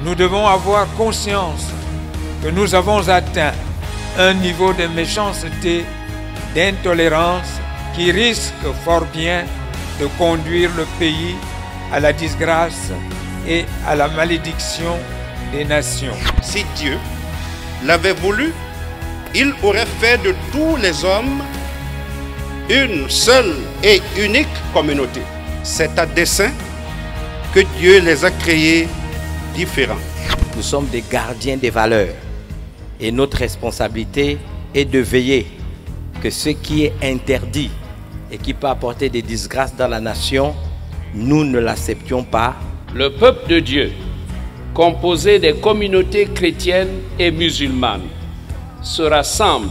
Nous devons avoir conscience que nous avons atteint un niveau de méchanceté, d'intolérance qui risque fort bien de conduire le pays à la disgrâce et à la malédiction des nations. Si Dieu l'avait voulu, il aurait fait de tous les hommes une seule et unique communauté. C'est à dessein que Dieu les a créés différents. Nous sommes des gardiens des valeurs et notre responsabilité est de veiller que ce qui est interdit et qui peut apporter des disgrâces dans la nation, nous ne l'acceptions pas. Le peuple de Dieu, composé des communautés chrétiennes et musulmanes, se rassemble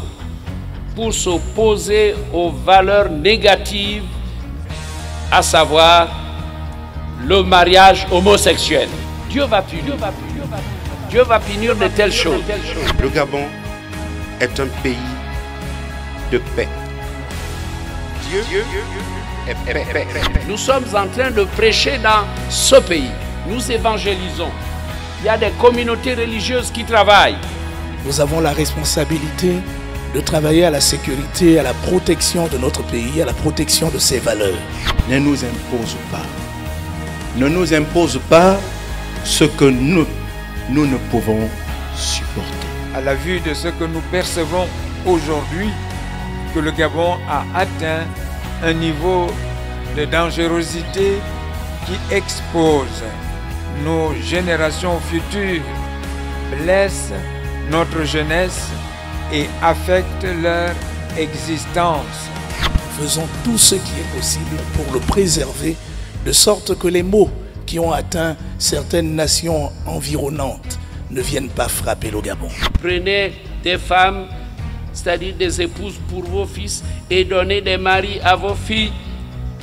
pour s'opposer aux valeurs négatives, à savoir le mariage homosexuel. Dieu va punir de telles choses. Le Gabon est un pays de paix. Dieu est paix. Nous sommes en train de prêcher dans ce pays. Nous évangélisons. Il y a des communautés religieuses qui travaillent. Nous avons la responsabilité de travailler à la sécurité, à la protection de notre pays, à la protection de ses valeurs. Ne nous impose pas. Ne nous impose pas ce que nous ne pouvons supporter. À la vue de ce que nous percevons aujourd'hui, que le Gabon a atteint un niveau de dangerosité qui expose nos générations futures, blesse notre jeunesse et affecte leur existence. Faisons tout ce qui est possible pour le préserver, de sorte que les maux qui ont atteint certaines nations environnantes ne viennent pas frapper le Gabon. Prenez des femmes, c'est-à-dire des épouses pour vos fils, et donnez des maris à vos filles.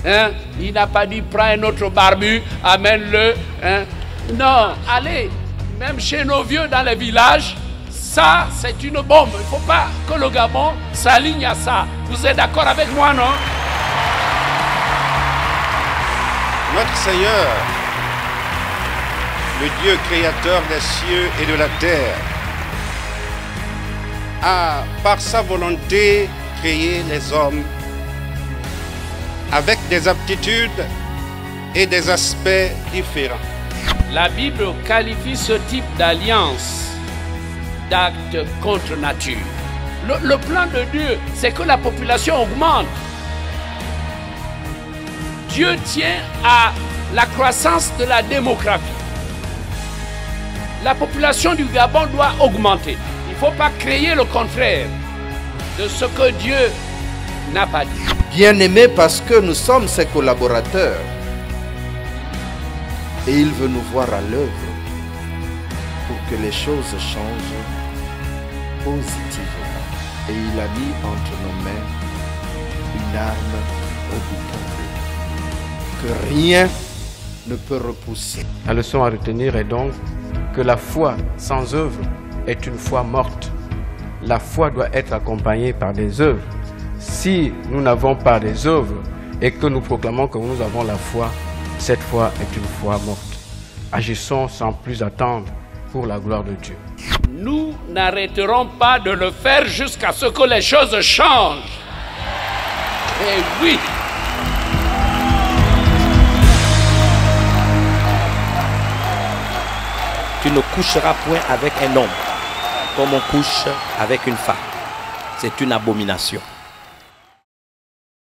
Hein? Il n'a pas dit prends un autre barbu, amène-le. Hein? Non, allez, même chez nos vieux dans les villages, ça c'est une bombe. Il ne faut pas que le Gabon s'aligne à ça. Vous êtes d'accord avec moi, non? Notre Seigneur, le Dieu créateur des cieux et de la terre, a par sa volonté créé les hommes avec des aptitudes et des aspects différents. La Bible qualifie ce type d'alliance d'acte contre nature. Le plan de Dieu, c'est que la population augmente. Dieu tient à la croissance de la démographie. La population du Gabon doit augmenter. Il ne faut pas créer le contraire de ce que Dieu n'a pas dit. Bien-aimés, parce que nous sommes ses collaborateurs et il veut nous voir à l'œuvre pour que les choses changent positivement. Et il a mis entre nos mains une arme redoutable que rien ne peut repousser. La leçon à retenir est donc que la foi sans œuvre est une foi morte. La foi doit être accompagnée par des œuvres. Si nous n'avons pas des œuvres et que nous proclamons que nous avons la foi, cette foi est une foi morte. Agissons sans plus attendre pour la gloire de Dieu. Nous n'arrêterons pas de le faire jusqu'à ce que les choses changent. Et oui! Tu ne coucheras point avec un homme comme on couche avec une femme. C'est une abomination.